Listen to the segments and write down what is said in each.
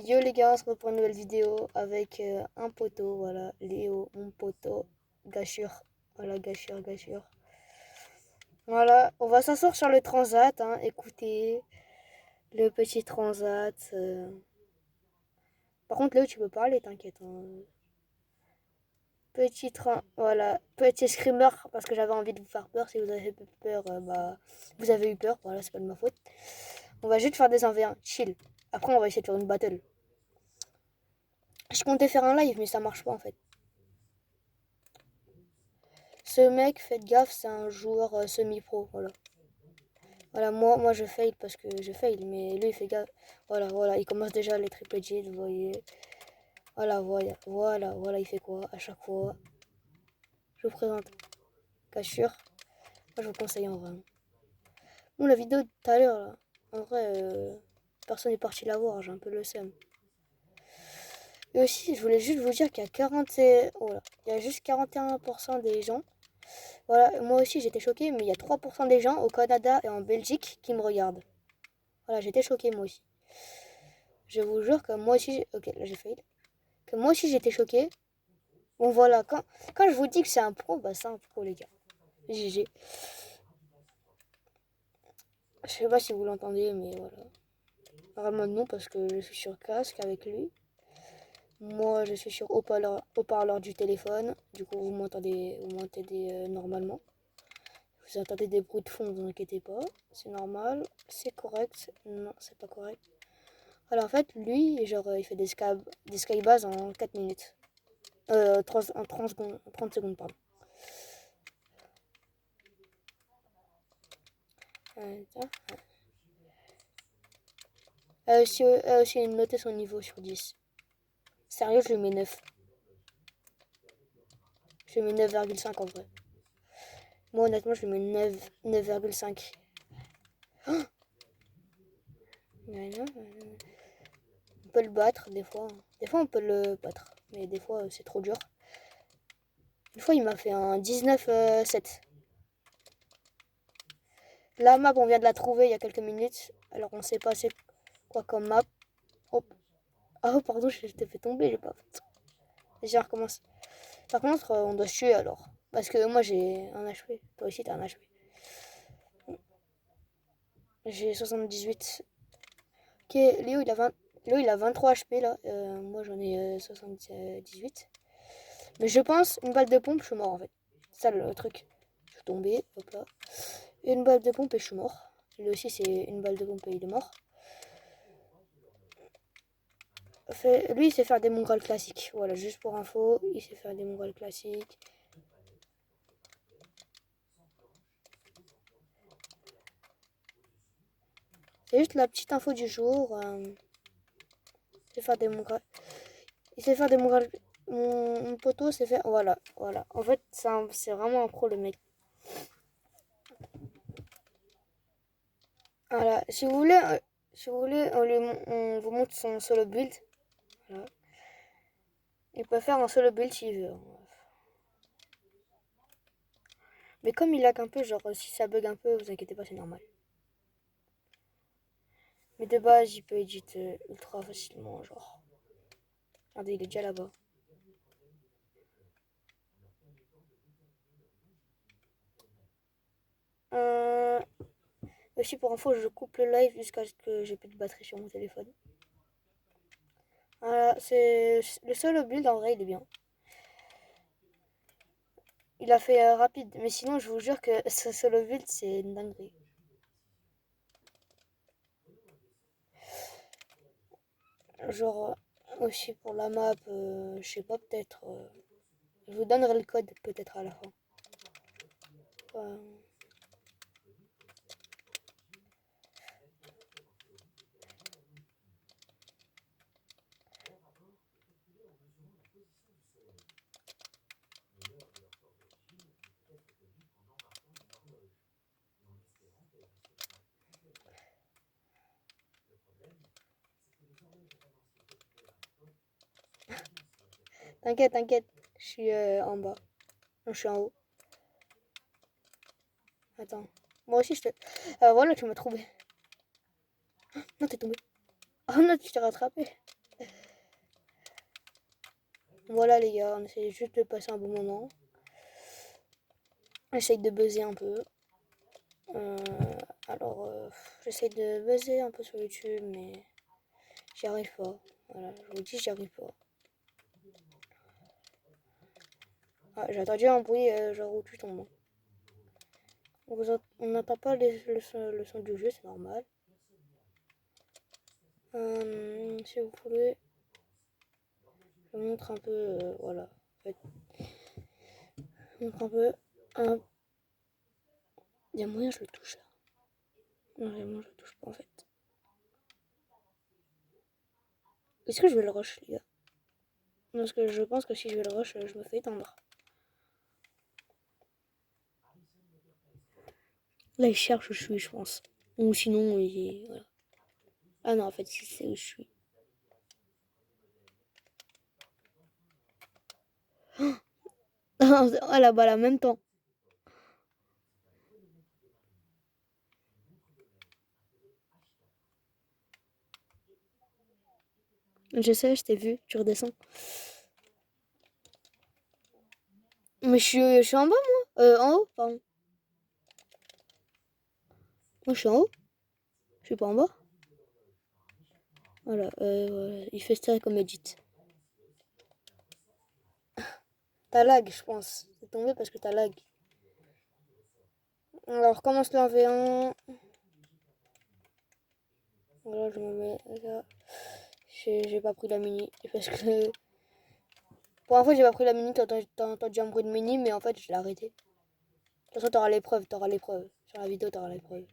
Yo les gars, on se retrouve pour une nouvelle vidéo avec un poteau, voilà, Léo, mon poteau, gâchure, voilà, gâchure, gâchure. Voilà, on va s'asseoir sur le transat, hein, écoutez, le petit transat. Par contre, Léo, tu peux parler, t'inquiète, hein. Petit train, voilà, petit screamer, parce que j'avais envie de vous faire peur. Si vous avez peur, bah, vous avez eu peur, voilà, c'est pas de ma faute. On va juste faire des 1v1, chill. Après, on va essayer de faire une battle. Je comptais faire un live, mais ça marche pas en fait. Ce mec, faites gaffe, c'est un joueur semi-pro, voilà. Voilà, moi je fail parce que je fail, mais lui il fait gaffe. Voilà, voilà, il commence déjà les triple G, vous voyez. Voilà, voilà, il fait quoi à chaque fois. Je vous présente Cachure. Moi je vous conseille en vrai. Bon, la vidéo de tout à l'heure, là, en vrai, personne n'est parti la voir, j'ai un peu le seum. Et aussi, je voulais juste vous dire qu'il y a 40... Oh là, il y a juste 41% des gens. Voilà, moi aussi j'étais choquée, mais il y a 3% des gens au Canada et en Belgique qui me regardent. Voilà, j'étais choquée moi aussi. Je vous jure que moi aussi... Ok, là j'ai fail. Que moi aussi j'étais choquée. Bon voilà, quand je vous dis que c'est un pro, bah c'est un pro les gars. GG. Je sais pas si vous l'entendez, mais voilà. Normalement non, parce que je suis sur casque avec lui. Moi je suis sur haut-parleur du téléphone. Du coup vous m'entendez normalement. Vous entendez des bruits de fond, ne vous inquiétez pas. C'est normal. C'est correct. Non, c'est pas correct. Alors en fait, lui, genre, il fait des skybase en 4 minutes. 30 secondes, 30 secondes, pardon. Tiens. Elle a aussi noté son niveau sur 10. Sérieux, je lui mets 9. Je lui mets 9,5 en vrai. Moi, honnêtement, je lui mets 9,5. Oh, on peut le battre des fois. Des fois, on peut le battre. Mais des fois, c'est trop dur. Une fois, il m'a fait un 19-7. La map, on vient de la trouver il y a quelques minutes. Alors, on sait pas c'est quoi comme map. Hop. Oh, pardon, je t'ai fait tomber, j'ai pas fait. Déjà, on recommence. Par contre, on doit se tuer alors. Parce que moi, j'ai un HP. Toi aussi, t'as un HP. J'ai 78. Ok, Léo, il a 23 HP là. Moi, j'en ai 78. Mais je pense, une balle de pompe, je suis mort en fait. C'est ça le truc. Je suis tombé, hop là. Une balle de pompe et je suis mort. Lui aussi, c'est une balle de pompe et il est mort. Lui, il sait faire des mongrels classiques. Voilà, juste pour info, il sait faire des mongrels classiques. C'est juste la petite info du jour. Il sait faire des mongrels. Il sait faire des mongrels. Mon poteau sait faire. Voilà, voilà. En fait, c'est vraiment un pro le mec. Voilà. Si vous voulez, on vous montre son solo build. Voilà. Il peut faire un solo build s'il veut. Mais comme il lag un peu, genre si ça bug un peu, vous inquiétez pas, c'est normal. Mais de base, il peut edit ultra facilement, genre. Regardez, il est déjà là-bas. Euh, Aussi pour info, je coupe le live jusqu'à ce que j'ai plus de batterie sur mon téléphone. Voilà, c'est le solo build en vrai, il est bien. Il a fait rapide, mais sinon, je vous jure que ce solo build, c'est une dinguerie. Genre, aussi pour la map, je sais pas, peut-être. Je vous donnerai le code peut-être à la fin. Euh, T'inquiète, t'inquiète, je suis en bas. Non, je suis en haut. Attends. Moi aussi, je te. Voilà, tu m'as trouvé. Non, t'es tombé. Oh non, tu t'es rattrapé. Voilà les gars, on essaie juste de passer un bon moment. J'essaye de buzzer un peu. Euh, j'essaie de buzzer un peu sur YouTube, mais j'y arrive pas. Voilà, je vous dis, j'y arrive pas. Ah, j'ai entendu un bruit genre où tu tombes. On n'entend pas le son du jeu, c'est normal. Si vous voulez, je vous montre un peu, voilà. En fait, je vous montre un peu. Il y a moyen que je le touche là. Non, vraiment, je le touche pas en fait. Est-ce que je vais le rush, les gars? Parce que je pense que si je vais le rush, je me fais étendre. Là, il cherche où je suis, je pense. Ou sinon, il est... Voilà. Ah non, en fait, il sait où je suis. Ah là-bas, là, en même temps. Je sais, je t'ai vu, tu redescends. Mais je suis en bas, moi. En haut, pardon. Moi, je suis en haut. Je suis pas en bas. Voilà, voilà. Il fait ça comme edit. T'as lag, je pense. C'est tombé parce que t'as lag. Alors, commence le 1v1. Voilà, je me mets là. J'ai pas pris la mini. Parce que... Pour une fois, j'ai pas pris la mini. T'as entendu un bruit de mini, mais en fait, je l'ai arrêté. De toute façon, t'auras l'épreuve, t'auras l'épreuve. Sur la vidéo, t'auras l'épreuve.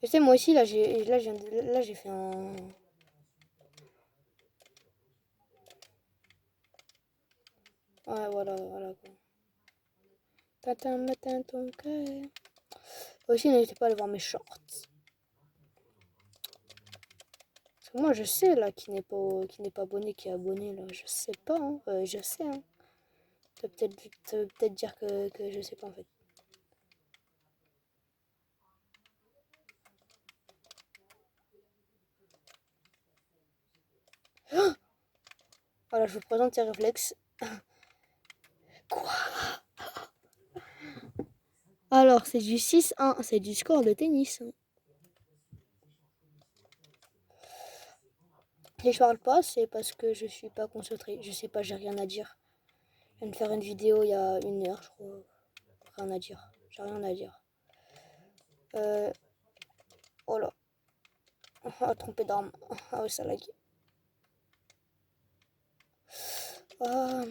Je sais, moi aussi, là, j'ai fait un... Ouais, voilà, voilà, quoi. Tintin, matin, ton cœur. Aussi, n'hésitez pas à aller voir mes shorts. Parce que moi, je sais, là, qui n'est pas abonné, qui est abonné, là. Je sais pas, hein. Je sais, hein. Ça veut peut-être dire que je sais pas, en fait. Voilà, je vous présente ces réflexes. Quoi? Alors, c'est du 6-1. C'est du score de tennis. Si je parle pas, c'est parce que je suis pas concentrée. Je sais pas, j'ai rien à dire. Je viens de faire une vidéo il y a 1 heure, je crois. Rien à dire. J'ai rien à dire. Oh là. Ah, trompé d'arme. Ah ouais, ça lag. Ah.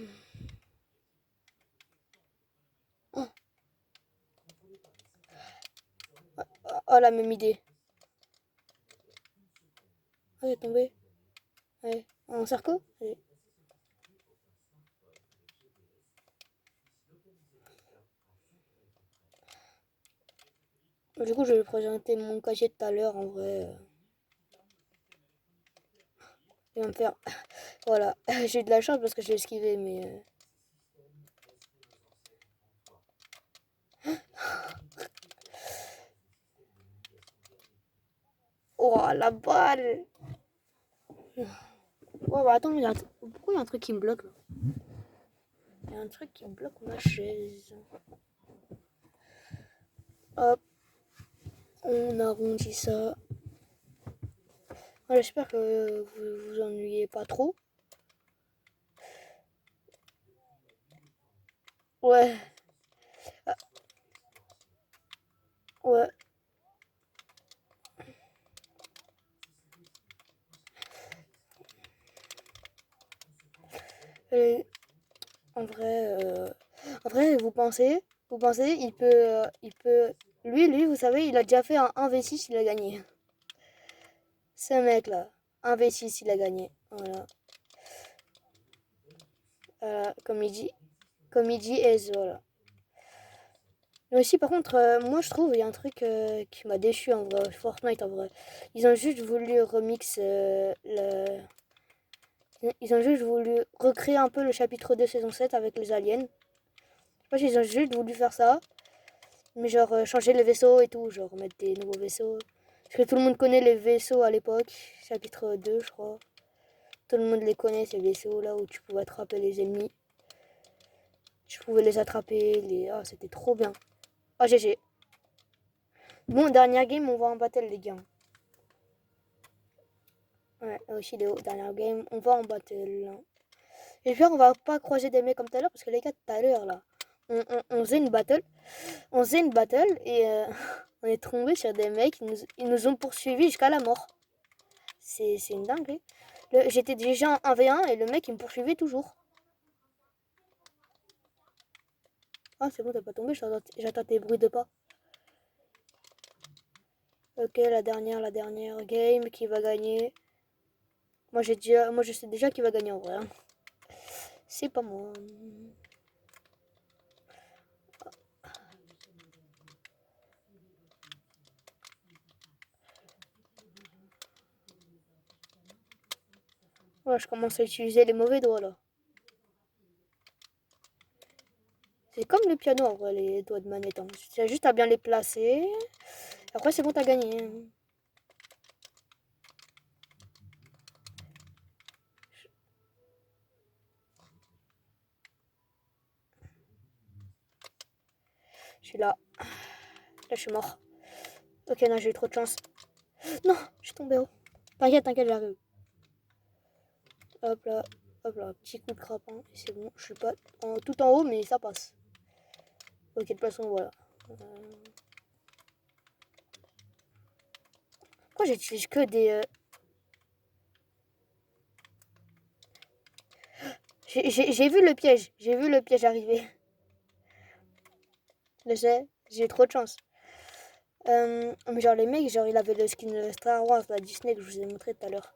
Oh, la même idée. Ah, il est tombé. Allez. En cercle. Allez. Du coup, je vais présenter mon casier tout à l'heure, en vrai. Il va me faire... Voilà. J'ai eu de la chance parce que j'ai esquivé, mais... Oh, la balle. Oh, bah attends, pourquoi il y a un truc qui me bloque, là? Il y a un truc qui me bloque ma chaise. Hop. On arrondit ça. J'espère que vous vous ennuyez pas trop. Ouais. Ouais. Et en vrai, vous pensez, lui, vous savez, il a déjà fait un 1v6, il a gagné. Ce mec-là, 1v6, il a gagné. Voilà. Comme il dit, Ace, voilà. Mais aussi, par contre, moi, je trouve, il y a un truc qui m'a déçu, en vrai, Fortnite, en vrai. Ils ont juste voulu remix Ils ont juste voulu recréer un peu le chapitre 2 saison 7 avec les aliens. Je sais pas s'ils ont juste voulu faire ça. Mais genre changer les vaisseaux et tout, genre mettre des nouveaux vaisseaux. Parce que tout le monde connaît les vaisseaux à l'époque, chapitre 2 je crois. Tout le monde les connaît, ces vaisseaux là où tu pouvais attraper les ennemis. Tu pouvais les attraper, ah, c'était trop bien. Ah, GG. Bon, dernière game, on va en battle, les gars. Ouais, aussi, dernière game, on va en battle. J'espère qu'on va pas croiser des mecs comme tout à l'heure, parce que les gars, tout à l'heure, là, on faisait une battle. On faisait une battle et on est tombé sur des mecs, ils nous ont poursuivis jusqu'à la mort. C'est une dinguerie. J'étais déjà en 1v1 et le mec, il me poursuivait toujours. Ah, c'est bon, t'as pas tombé, j'attends tes bruits de pas. Ok, la dernière game, qui va gagner? Moi, je sais déjà qui va gagner en vrai. Hein. C'est pas moi. Ouais, je commence à utiliser les mauvais doigts là. C'est comme le piano en vrai, les doigts de manette. Hein. Tu as juste à bien les placer. Après, c'est bon, t'as gagné. Je suis là. Là, je suis mort. Ok, non, j'ai eu trop de chance. Non, je suis tombé haut. T'inquiète, j'arrive. Hop là, petit coup de crapin. Et c'est bon, je suis pas tout en haut, mais ça passe. Ok, de toute façon, voilà. Pourquoi j'utilise que des... J'ai vu le piège. J'ai vu le piège arriver. Je sais, j'ai eu trop de chance. Mais genre les mecs, genre il avait le skin Star Wars, la Disney que je vous ai montré tout à l'heure.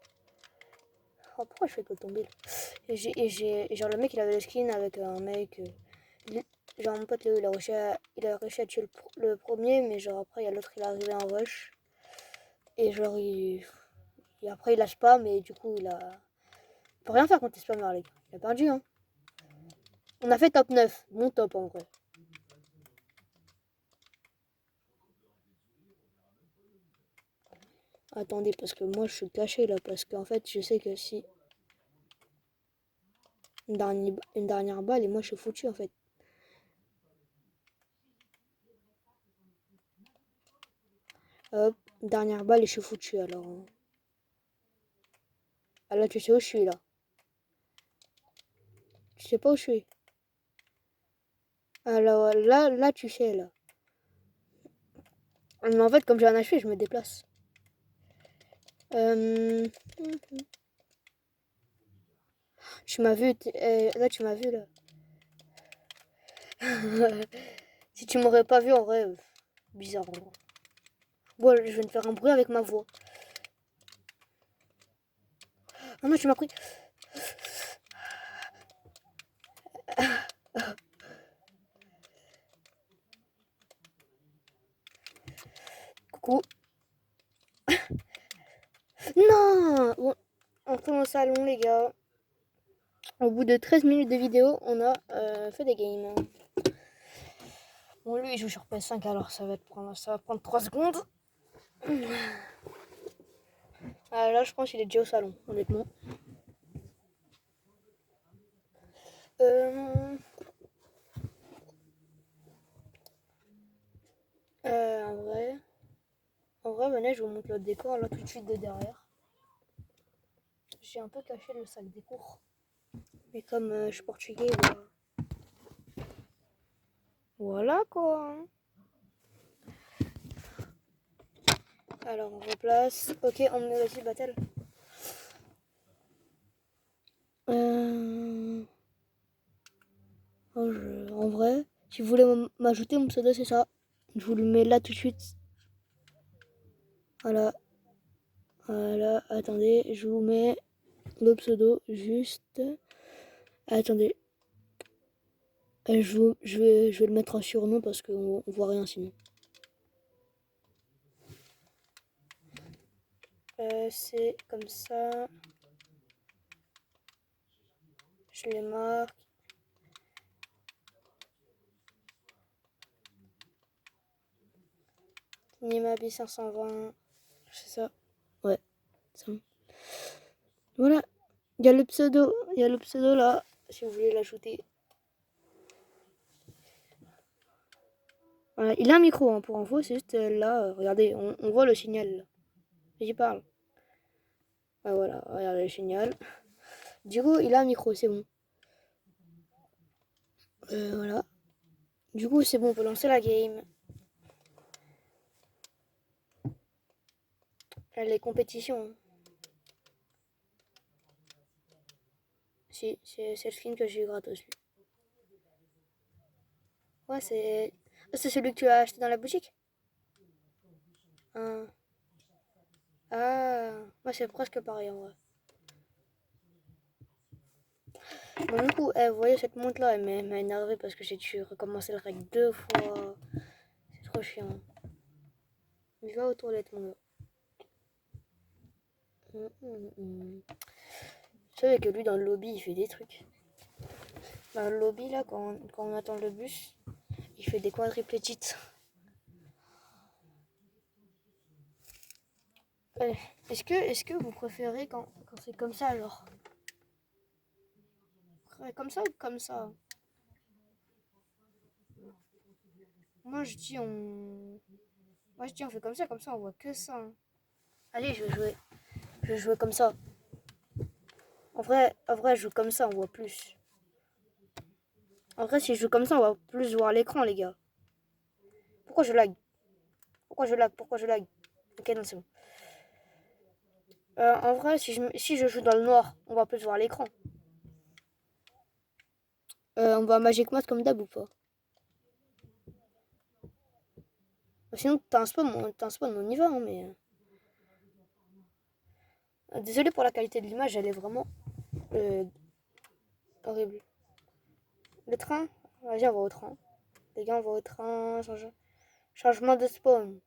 Oh, pourquoi je fais que tomber là? Genre le mec il avait le skin avec un mec. Genre mon pote Léo il a réussi à tuer le premier, mais genre après il y a l'autre il est arrivé en rush. Et genre et après il lâche pas, mais du coup il peut rien faire contre les spammers les gars. Il a perdu hein. On a fait top 9, mon top en vrai. Attendez, parce que moi je suis caché là, parce qu'en fait je sais que si une dernière balle et moi je suis foutu en fait. Hop, dernière balle et je suis foutu alors. Ah là tu sais où je suis là. Tu sais pas où je suis. Alors là tu sais là. Mais en fait comme j'ai un HP je me déplace. Tu m'as vu, là tu m'as vu là. Si tu m'aurais pas vu en vrai, bizarre. En vrai. Bon, je vais me faire un bruit avec ma voix. Ah non, tu m'as pris. Coucou. Non bon, on retourne au salon les gars. Au bout de 13 minutes de vidéo, on a fait des games. Bon, lui, il joue sur PS5, alors ça va prendre 3 secondes. Ah, là, je pense qu'il est déjà au salon, honnêtement. Euh, en vrai, venez, je vous montre le décor là tout de suite de derrière. J'ai un peu caché le sac des cours. Mais comme je suis portugais, voilà quoi. Alors on replace. Ok, on met aussi battle. En vrai, si vous voulez m'ajouter mon pseudo, c'est ça. Je vous le mets là tout de suite. Voilà. Voilà, attendez, je vous mets le pseudo juste. Attendez. Je vais le mettre en surnom parce qu'on voit rien sinon. C'est comme ça. Je les marque. Nimabi 520. C'est ça. Ouais, c'est bon. Voilà. Il y a le pseudo là, si vous voulez l'ajouter. Voilà, il a un micro hein, pour info, c'est juste là, regardez, on voit le signal là. J'y parle. Ah, voilà, regardez le signal. Du coup, il a un micro, c'est bon. Voilà. Du coup, c'est bon, on peut lancer la game. Là, les compétitions. Si, c'est le skin que j'ai eu gratos. Ouais, c'est... C'est celui que tu as acheté dans la boutique? Ah, moi c'est presque pareil en vrai. Bon, du coup, vous voyez cette montre là, elle m'a énervé parce que j'ai dû recommencer le règle 2 fois. C'est trop chiant. Il va aux toilettes, mon gars. Tu savais que lui, dans le lobby, il fait des trucs. Dans le lobby, là, quand on attend le bus, il fait des quadruplés cheats. Est-ce que vous préférez quand c'est comme ça, genre comme ça ou comme ça? Moi, je dis on... Moi, je dis on fait comme ça, on voit que ça. Hein. Allez, je vais jouer. Je vais jouer comme ça. En vrai, je joue comme ça, on voit plus. En vrai, si je joue comme ça, on va plus voir l'écran, les gars. Pourquoi je lag? Pourquoi je lag? Ok, non, c'est bon. En vrai, si je joue dans le noir, on va plus voir l'écran. On va Magic Mode comme d'hab ou pas? Sinon, t'as un spawn, on y va, hein, mais... Désolé pour la qualité de l'image, elle est vraiment horrible. Le train? Vas-y, on va au train. Les gars, on va au train. Changement de spawn.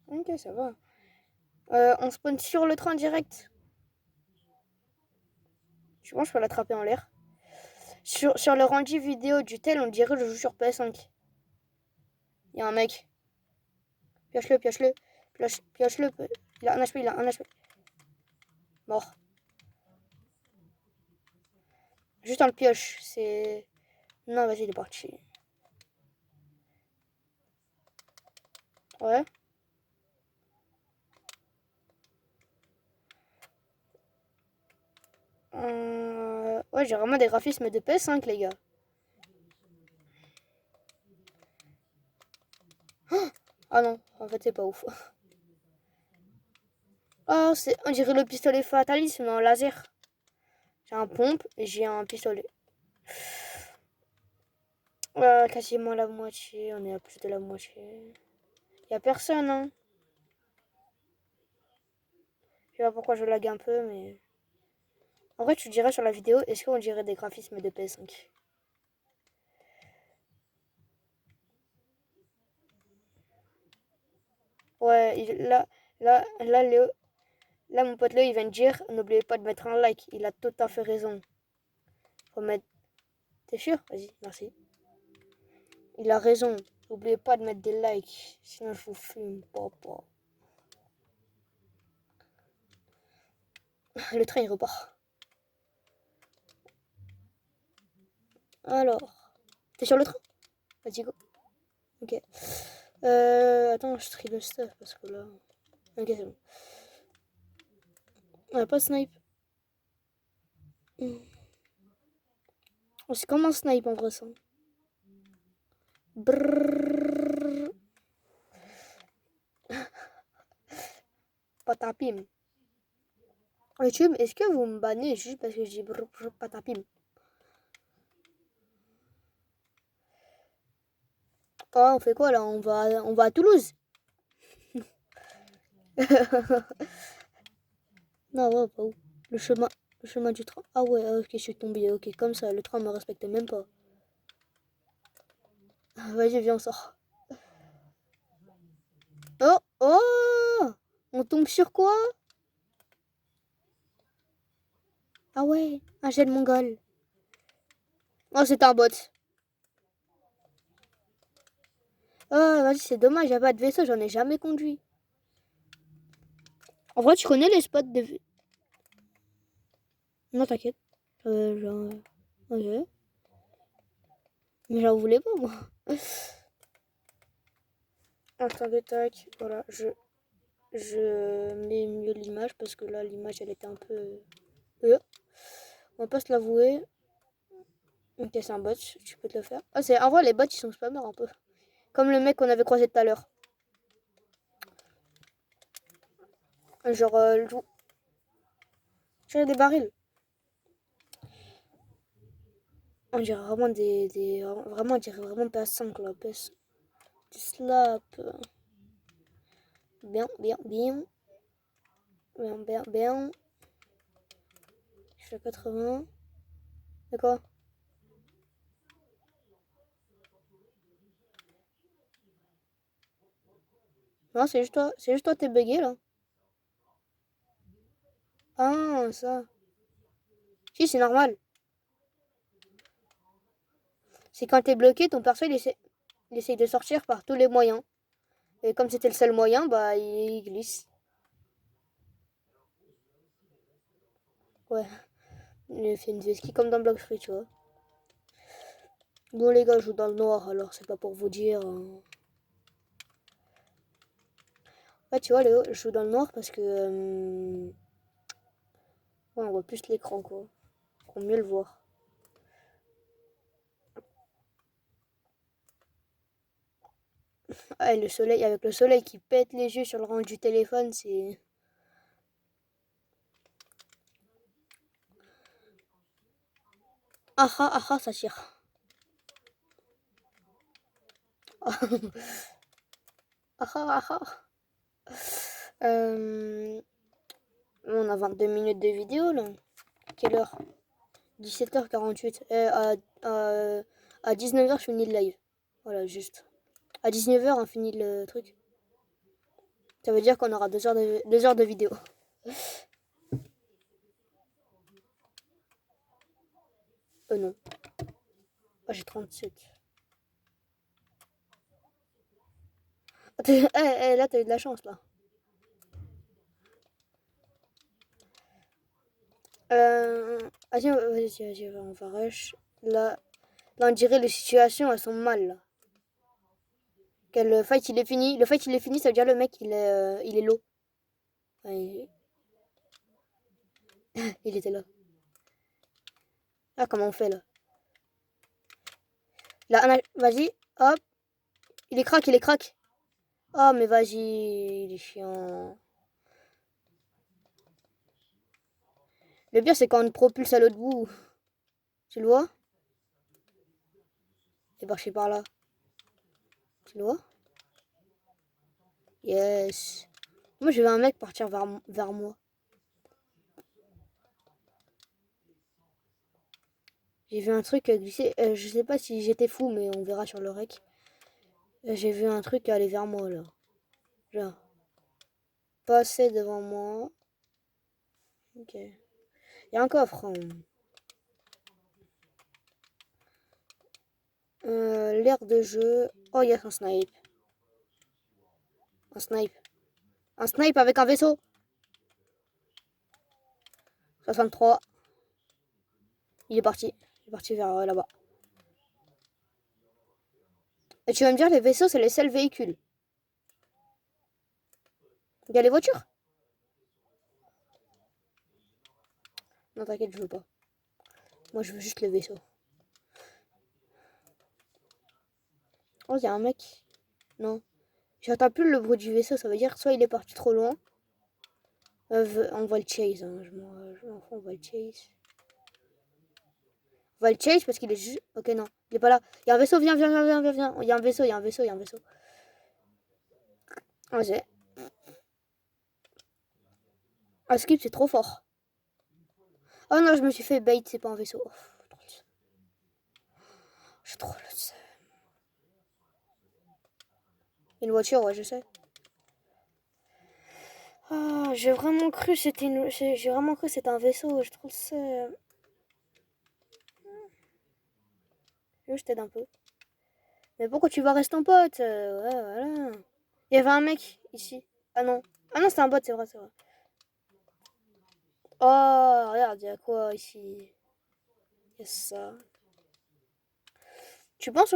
Ok, ça va. On spawn sur le train direct. Je pense que je peux l'attraper en l'air. Sur le rendu vidéo du tel, on dirait que je joue sur PS5. Il y a un mec. Pioche-le, pioche-le. Pioche-le. Il a un HP, il a un HP. Mort. Juste on le pioche. C'est... Non, vas-y, il est parti. Ouais. Ouais, j'ai vraiment des graphismes de PS5, les gars. Ah non, en fait, c'est pas ouf. Oh, on dirait le pistolet Fatalis, mais en laser. J'ai un pompe et j'ai un pistolet. Quasiment la moitié, on est à plus de la moitié. Y a personne, hein. Je sais pas pourquoi je lag un peu, mais... En vrai, tu dirais sur la vidéo, est-ce qu'on dirait des graphismes de PS5? Ouais, Léo, là, mon pote Léo, il vient de dire, n'oubliez pas de mettre un like. Il a tout à fait raison. Faut mettre... T'es sûr? Vas-y, merci. Il a raison. N'oubliez pas de mettre des likes, sinon je vous fume, papa. Le train, il repart. Alors, t'es sur le train? Vas-y, go. Ok. Attends, je trie le stuff parce que là... Ok, c'est bon. On a pas snipe. C'est comme un snipe en vrai ça. Brrrr. Patapim. YouTube, est-ce que vous me bannez juste parce que je dis brrrr, patapim? Oh, on fait quoi là? On va à Toulouse. Non, ouais, pas où. Le chemin, le chemin du train. Ah ouais, ok, je suis tombée. Ok, comme ça, le train me respecte même pas. Vas-y, viens, on sort. Oh, oh! On tombe sur quoi? Ah ouais, un jet de mongol. Oh, c'est un bot. Oh, vas-y, c'est dommage, il n'y a pas de vaisseau, j'en ai jamais conduit. En vrai, tu connais les spots de... Non, t'inquiète. Genre... Ok. Mais j'en voulais pas, moi. Attendez, tac. Voilà, je mets mieux l'image parce que là, l'image, elle était un peu... On va pas se l'avouer. Ok, c'est un bot, tu peux te le faire. Ah, c'est... En vrai, les bots, ils sont spammers un peu. Comme le mec qu'on avait croisé tout à l'heure. Genre, tirer des barils. On dirait vraiment vraiment, on dirait vraiment PS5, là. PS... Du slap. Bien, bien, bien. Bien, bien, bien. Je fais 80. D'accord. Non, c'est juste toi. C'est juste toi, t'es bugué, là. Ah, ça. Si, c'est normal. C'est quand t'es bloqué, ton perso, il essaye de sortir par tous les moyens. Et comme c'était le seul moyen, bah, il glisse. Ouais. Il fait une vesquille comme dans Blox Free, tu vois. Bon, les gars, je joue dans le noir, alors c'est pas pour vous dire. Ouais, tu vois, Léo, je joue dans le noir parce que. Ouais, on voit plus l'écran, quoi. Pour mieux le voir. Ah, et le soleil, avec le soleil qui pète les yeux sur le rang du téléphone, c'est. Ah ah ah ah, ça tire. Ah ah ah ah. On a 22 minutes de vidéo là. Quelle heure? 17h48. À 19h, je finis le live. Voilà, juste. À 19h, on finit le truc. Ça veut dire qu'on aura 2 heures de vidéo. Non. Ah, j'ai 37. Là, t'as eu de la chance là. Vas-y, vas-y, on va rush. Là, on dirait les situations, elles sont mal là. Le fight il est fini. Le fight il est fini, ça veut dire le mec il est low. Ouais, il était là. Ah, comment on fait là? Là, vas-y, hop. Il est crack, il est crack. Oh, mais vas-y, il est chiant. Le pire, c'est quand on te propulse à l'autre bout. Tu le vois? Il est parti par là. Tu le vois? Yes. Moi, je vais un mec partir vers moi. J'ai vu un truc glisser. Je sais pas si j'étais fou, mais on verra sur le rec. J'ai vu un truc aller vers moi là. Genre, passer devant moi. Ok. Il y a un coffre, hein. L'air de jeu. Oh, il y a un snipe. Un snipe. Un snipe avec un vaisseau. 63. Il est parti. Il est parti vers là-bas. Et tu vas me dire, les vaisseaux, c'est les seuls véhicules. Il y a les voitures. Non, t'inquiète, je veux pas. Moi, je veux juste les vaisseaux. Oh, il y a un mec. Non. J'entends plus le bruit du vaisseau. Ça veut dire soit il est parti trop loin. On va le chase. Hein. On va le chase. On va le chase parce qu'il est juste. Ok, non. Il est pas là. Il y a un vaisseau. Viens, viens, viens, viens, viens, viens. Il y a un vaisseau, il y a un vaisseau, il y a un vaisseau. Ah, j'ai. Ah, skip, c'est trop fort. Oh non, je me suis fait bait. C'est pas un vaisseau. Oh, j'ai trop le seum. Une voiture, ouais, je sais. Ah, j'ai vraiment cru j'ai vraiment cru que c'était un vaisseau. Je trouve ça. Je t'aide un peu. Mais pourquoi tu vas rester ton pote? Ouais, voilà. Il y avait un mec ici. Ah non. Ah non, c'était un bot, c'est vrai, c'est vrai. Oh, regarde, il y a quoi ici? Il y a ça. Tu penses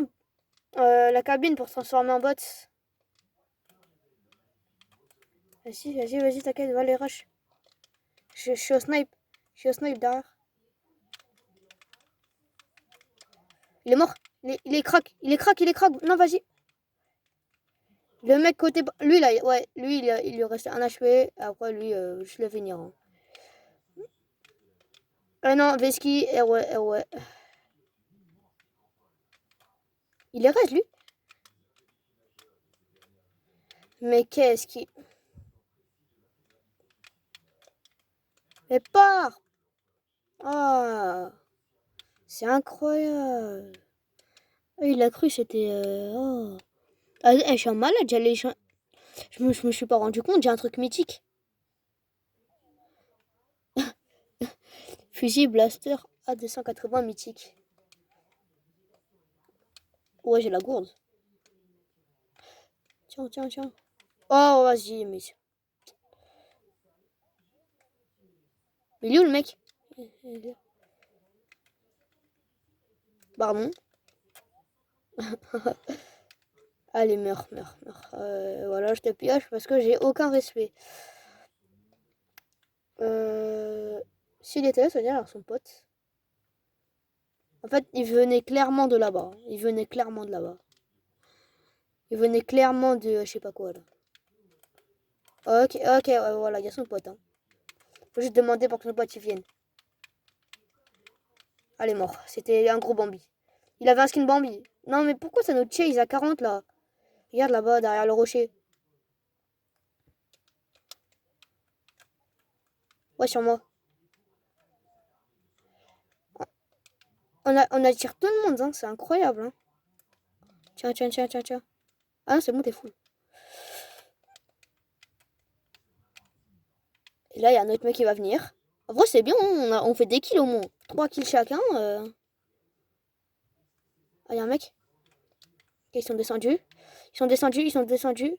la cabine pour se transformer en bot? Vas-y, vas-y, vas-y, t'inquiète, va les rush. Je suis au snipe. Je suis au snipe derrière. Il est mort. Il est crack. Il est crack, il est crack. Non, vas-y. Le mec côté... Lui, là, ouais, lui, il lui restait un HP. Après, lui, je le finir. Hein. Non, Veski, ouais, ouais. Il est reste, lui. Mais qu'est-ce qui... Mais part. Ah, c'est incroyable. Il a cru c'était... Oh. Ah, je suis un malade, je me suis pas rendu compte, j'ai un truc mythique. Fusil blaster A280 mythique. Ouais, j'ai la gourde. Tiens, tiens, tiens. Oh, vas-y, mais... Mais il est où le mec? Pardon. Allez, meurs, meurs, meurs. Voilà, je te pioche parce que j'ai aucun respect. S'il était là, ça veut dire son pote. En fait, il venait clairement de là-bas. Il venait clairement de là-bas. Il venait clairement de... je sais pas quoi, là. Ok, ok, ouais, voilà, il y a son pote. Hein. Faut juste demander pour que son pote y vienne. Allez, mort. C'était un gros Bambi. Il avait un skin Bambi. Non, mais pourquoi ça nous chase à 40, là? Regarde là-bas, derrière le rocher. Ouais, sur moi. On attire tout le monde, hein. C'est incroyable, hein. Tiens, tiens, tiens, tiens, tiens. Ah non, c'est bon, t'es fou. Et là, il y a un autre mec qui va venir. En vrai, c'est bien, hein. On fait des kills au moins. 3 kills chacun. Ah, il y a un mec. Ok, ils sont descendus. Ils sont descendus, ils sont descendus.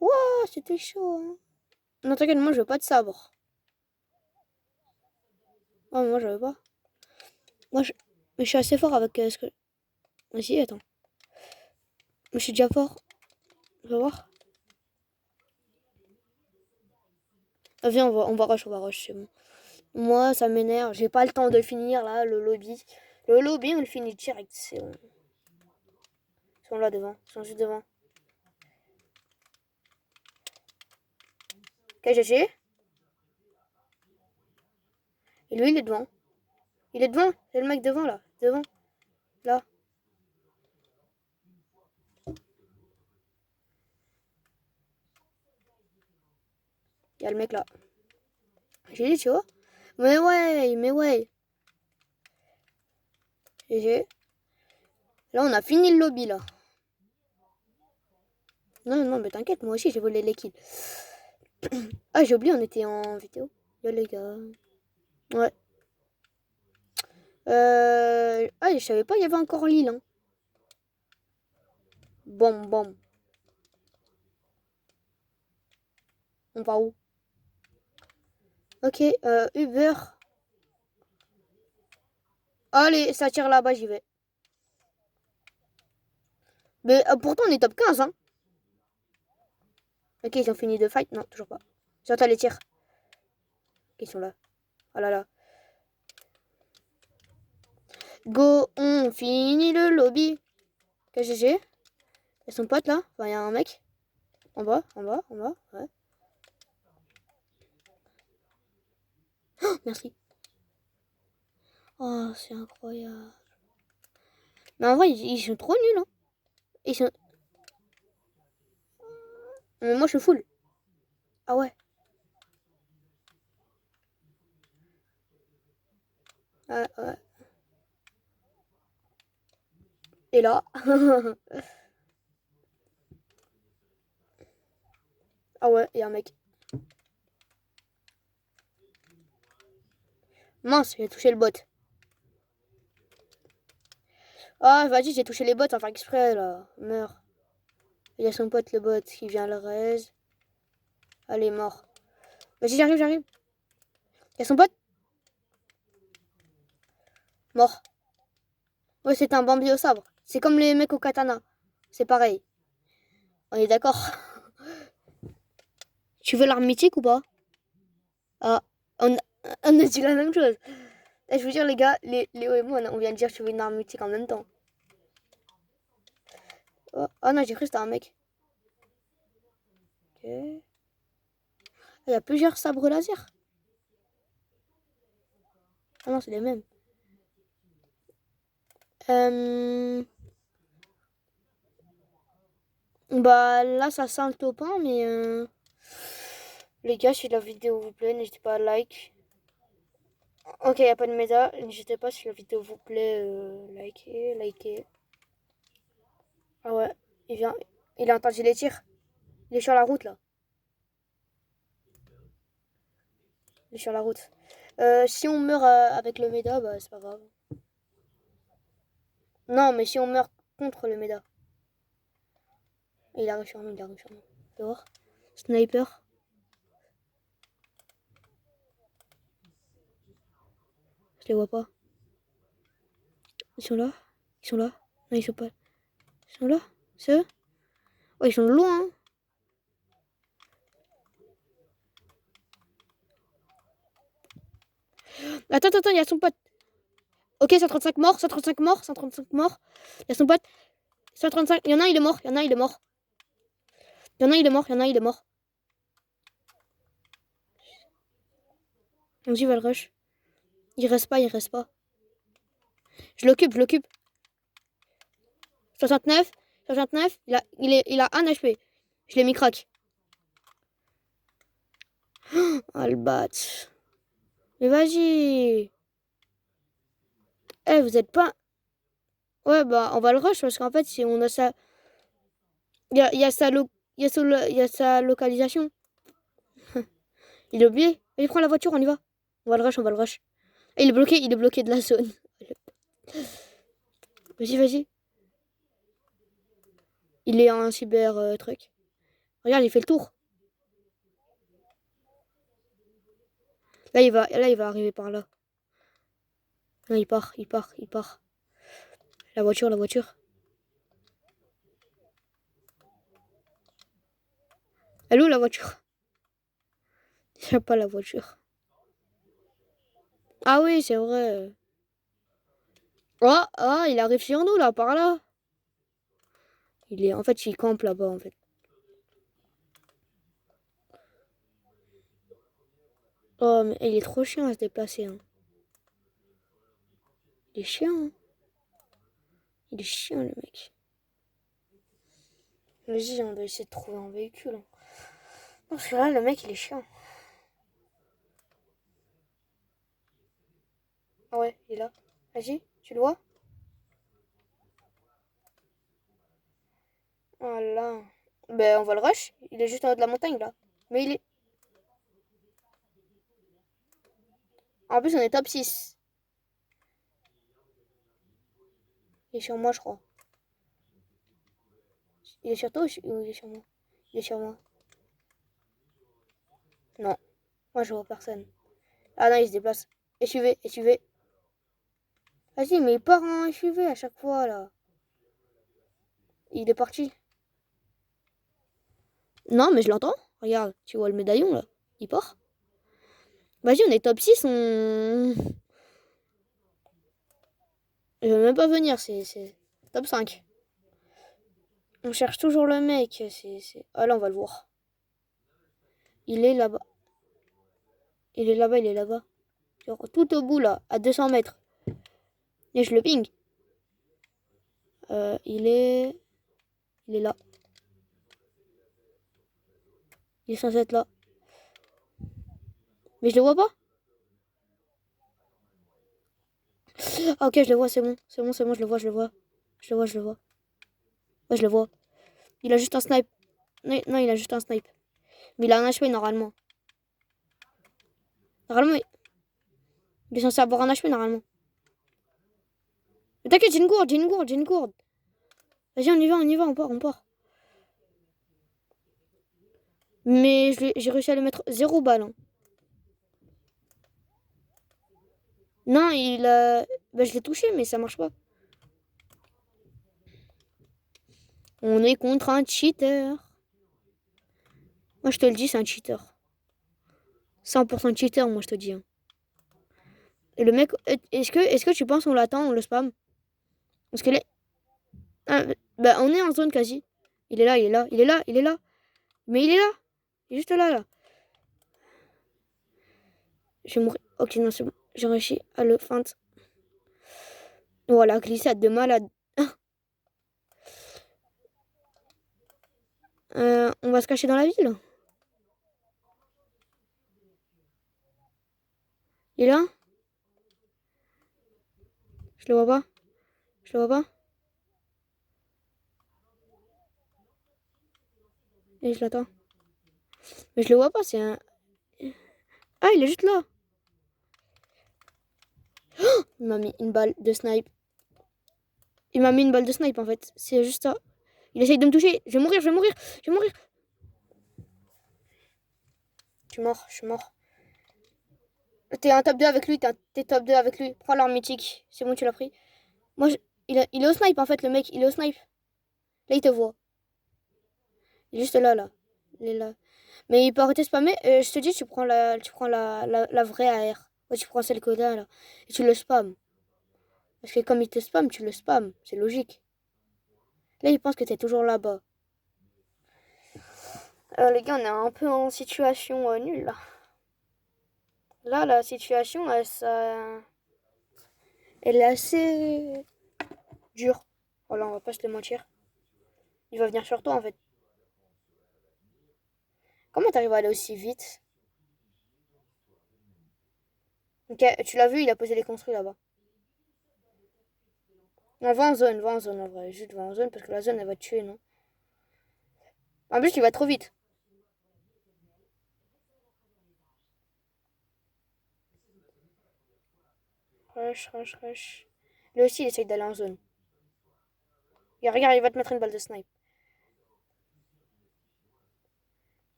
Wouah, c'était chaud, hein. Non, t'inquiète, moi, je veux pas de sabre. Oh, moi, je veux pas. Moi, mais je suis assez fort avec ce que... Vas-y, attends. Mais je suis déjà fort. On va voir. Ah, viens, on va rush, c'est bon. Moi, ça m'énerve. J'ai pas le temps de finir, là, le lobby. Le lobby, on le finit direct. C'est bon. Ils sont là devant. Ils sont juste devant. Ok, GG. Et lui, il est devant. Il est devant. C'est le mec devant, là. Devant. Là. Il y a le mec là. J'ai dit, tu vois. Mais ouais, mais ouais. GG. Là, on a fini le lobby, là. Non, non, mais t'inquiète, moi aussi, j'ai volé les kills. Ah, j'ai oublié, on était en vidéo. Yo, les gars. Ouais. Ah, je savais pas, il y avait encore Lille. Hein. Bon, bon. On va où? Ok, Uber. Allez, ça tire là-bas, j'y vais. Mais pourtant, on est top 15, hein. Ok, ils ont fini de fight. Non, toujours pas. J'entends les tirs. Ok, ils sont là. Oh là là. Go, on finit le lobby. Ok, GG. Il y a son pote là. Enfin, il y a un mec. En bas, en bas, en bas. Ouais. Oh, merci. Oh, c'est incroyable. Mais en vrai, ils sont trop nuls, hein. Ils sont... Mais moi, je suis full. Ah ouais. Ouais, ouais. Et là. Ah ouais, il y a un mec. Mince, j'ai touché le bot. Ah, vas-y, j'ai touché les bots sans faire exprès, là. Meurs. Il y a son pote, le bot, qui vient le raise. Allez, mort. Vas-y, j'arrive. Y'a son pote? Mort. Ouais, c'est un Bambi au sabre. C'est comme les mecs au katana. C'est pareil. On est d'accord. Tu veux l'arme mythique ou pas? Ah, on, on a dit la même chose. Et je vous dire, les gars, Léo et moi, on vient de dire tu veux une arme mythique en même temps. Oh non, j'ai cru que c'était un mec. Ok. Il y a plusieurs sabres laser. Ah non, c'est les mêmes. Bah là, ça sent le topin, mais les gars, si la vidéo vous plaît, n'hésitez pas à like. Ok, il n'y a pas de méta. N'hésitez pas si la vidéo vous plaît, likez. Ah ouais, il a entendu les tirs. Il est sur la route là. Il est sur la route. Si on meurt avec le méda, bah c'est pas grave. Non, mais si on meurt contre le méda. Il arrive sur nous. Fais voir. Sniper. Je les vois pas. Ils sont là. Non, ils sont pas. Ils sont là. C'est eux. Oh, ils sont loin. Hein. Attends, il y a son pote. Ok, 135 morts. Il y a son pote. 135. Il y en a un, il est mort. Vas-y, va le rush. Il reste pas. Je l'occupe. 69. Il a 1 HP. Je l'ai mis crack. Oh, le bat. Mais vas-y. Eh, vous êtes pas... Ouais, bah, on va le rush parce qu'en fait, si on a ça... Il y a sa localisation. Il est oublié. Allez, prends la voiture, on y va. On va le rush. Et il est bloqué de la zone. Vas-y. Il est en cyber truc. Regarde, il fait le tour. Là, il va arriver par là. Non, il part. La voiture. Elle est où la voiture? Il n'y a pas la voiture. Ah oui, c'est vrai. Oh, il arrive sur nous, là, par là. En fait, il campe là-bas, en fait. Oh, mais il est trop chiant à se déplacer. Hein. Il est chiant. Hein. Il est chiant, le mec. Vas-y, on doit essayer de trouver un véhicule. Hein. Parce que là, le mec, il est chiant. Ah ouais, il est là. Vas-y, tu le vois? Voilà. Ben, on va le rush. Il est juste en haut de la montagne, là. Mais il est... En plus, on est top 6. Il est sur moi, je crois. Il est sur toi ou il est sur moi? Il est sur moi. Non. Moi, je vois personne. Ah non, il se déplace. SUV. Vas-y, mais il part en SUV à chaque fois, là. Il est parti. Non, mais je l'entends. Regarde, tu vois le médaillon, là. Il part. Vas-y, on est top 6, on... Il veut même pas venir, c'est top 5. On cherche toujours le mec. Ah là, on va le voir. Il est là-bas. Il est là-bas. Genre, tout au bout, là, à 200 mètres. Et je le ping. Il est là. Il est censé être là. Mais je le vois pas. Ah, ok, je le vois, c'est bon, je le vois. Ouais, je le vois. Il a juste un snipe. Non, il a juste un snipe. Mais il a un HP normalement. Normalement, il est censé avoir un HP normalement. Mais t'inquiète, j'ai une gourde. Vas-y, on y va, on part. Mais j'ai réussi à lui mettre 0 balle. Hein. Non, il a... Bah, je l'ai touché, mais ça marche pas. On est contre un cheater. Moi, je te le dis, c'est un cheater. 100% cheater, moi, je te dis. Hein. Et le mec, est-ce que tu penses on l'attend, on le spam? Parce que là... Ah, bah, on est en zone quasi. Il est là, il est là, il est là, il est là. Mais il est là. Il est juste là, là. Je vais mourir. Ok, non, c'est bon. J'ai réussi à le feinte. Voilà, glissade de malade. On va se cacher dans la ville. Il est là? Je le vois pas. Je le vois pas. Et je l'attends. Mais je le vois pas, c'est un... Ah, il est juste là. Il m'a mis une balle de snipe. Il m'a mis une balle de snipe, en fait. C'est juste ça. Il essaye de me toucher. Je vais mourir, je vais mourir. Je vais mourir. Je suis mort, je suis mort. T'es un top 2 avec lui, t'es top 2 avec lui. Prends l'arme mythique. C'est bon, tu l'as pris. Moi, il est au snipe, en fait, le mec. Il est au snipe. Là, il te voit. Il est juste là, là. Il est là. Mais il peut arrêter de spammer. Je te dis, tu prends la vraie AR. Ouais, tu prends celle que t'as, là. Et tu le spams. Parce que comme il te spam, tu le spams. C'est logique. Là, il pense que t'es toujours là-bas. Les gars, on est un peu en situation nulle, là. Là, la situation, elle est assez dure. Voilà, on va pas se le mentir. Il va venir sur toi, en fait. Comment t'arrives à aller aussi vite? Ok, tu l'as vu, il a posé les construits là-bas. On va en zone en vrai. Juste va en zone parce que la zone elle va te tuer, non? En plus, il va trop vite. Rush, rush, rush. Lui aussi, il essaye d'aller en zone. Et regarde, il va te mettre une balle de snipe.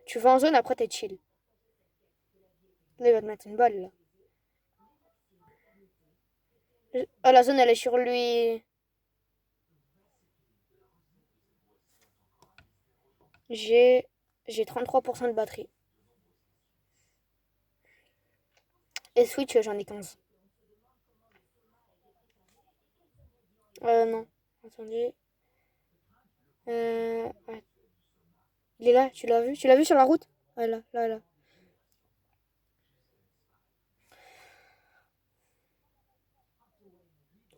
Tu vas en zone, après t'es chill. Là, il va te mettre une balle là. Ah, la zone elle est sur lui. J'ai j'ai 33% de batterie. Et Switch, j'en ai 15. Non. Attendez. Ouais. Il est là, tu l'as vu? Tu l'as vu sur la route? Ouais, là, là, là.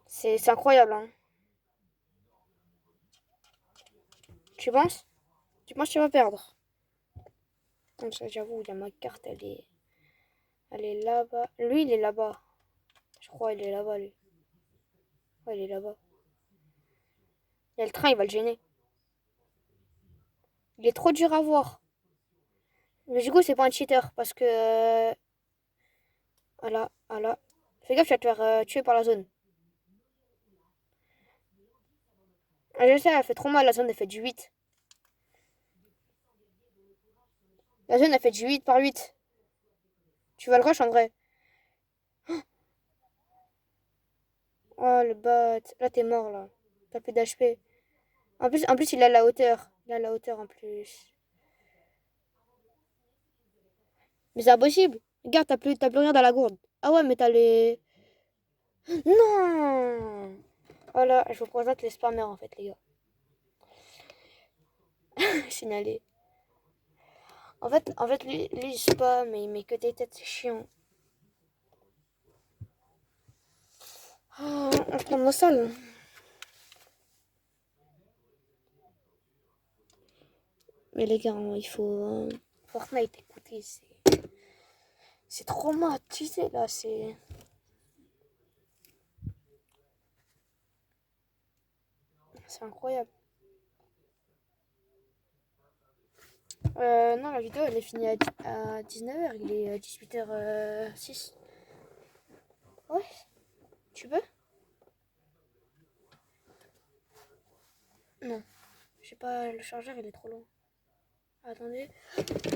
C'est incroyable, hein. Tu penses? Tu penses que tu vas perdre? Comme ça, j'avoue, il y a ma carte, elle est là-bas. Lui, il est là-bas. Je crois, il est là-bas, lui. Ouais, il est là-bas. Il y a le train, il va le gêner. Il est trop dur à voir. Mais du coup, c'est pas un cheater parce que. Voilà, voilà. Fais gaffe, tu vas te faire tuer par la zone. Ah, je sais, elle fait trop mal, la zone, elle fait du 8. La zone, elle fait du 8 par 8. Tu vas le rush en vrai. Oh, le bot. Là, t'es mort, là. T'as plus d'HP. En plus, il a la hauteur. Il a la hauteur en plus. Mais c'est impossible. Regarde, t'as plus rien dans la gourde. Ah ouais, mais t'as les. Non! Voilà, je vous présente les spammers en fait, les gars. Signalé. Lui il spam, mais il met que des têtes, c'est chiant. Oh, on prend nos salles. Mais les gars, il faut. Fortnite, écoutez, c'est traumatisé là, c'est incroyable. Non, la vidéo elle est finie à 19h, il est 18h06. Ouais, tu veux? Non, je sais pas, le chargeur il est trop long. Attendez.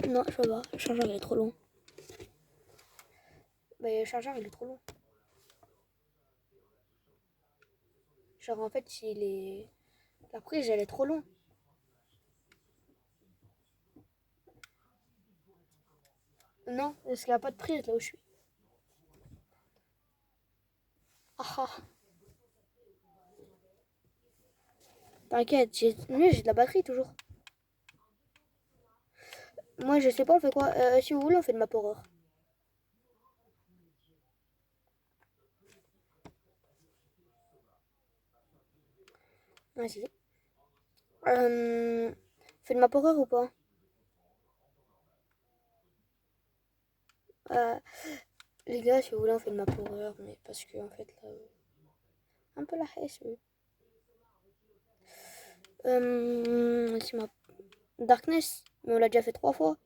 Non, je peux pas. Le chargeur, il est trop long. Bah, le chargeur, il est trop long. Genre, en fait, il est... La prise, elle est trop longue. Non, parce qu'il n'y a pas de prise là où je suis. Ah ah. T'inquiète, j'ai de la batterie toujours. Moi, je sais pas, on fait quoi. Si vous voulez, on fait de ma horreur. Vas-y. On fait de ma horreur ou pas? Euh, les gars, si vous voulez, on fait de ma horreur, mais parce que, en fait, là, un peu la haisse, oui. C'est ma Darkness, mais on l'a déjà fait 3 fois.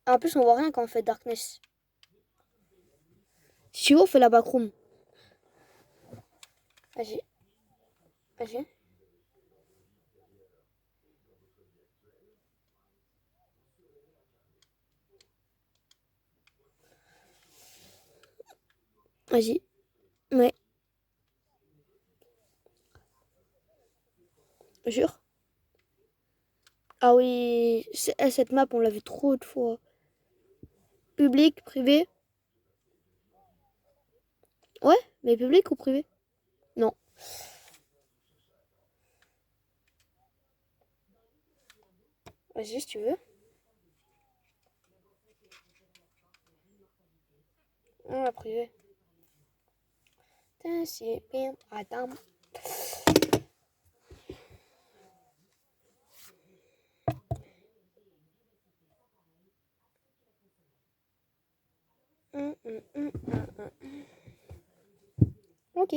En plus, on voit rien quand on fait Darkness. Si tu veux, on fait la backroom. Vas-y. Vas-y. Vas-y. Mais, jure. Ah oui, cette map, on l'a vu trop de fois. Public, privé. Ouais, mais public ou privé? Non. Vas-y, si tu veux. Ah, privé. C'est bien. Attends. Ok.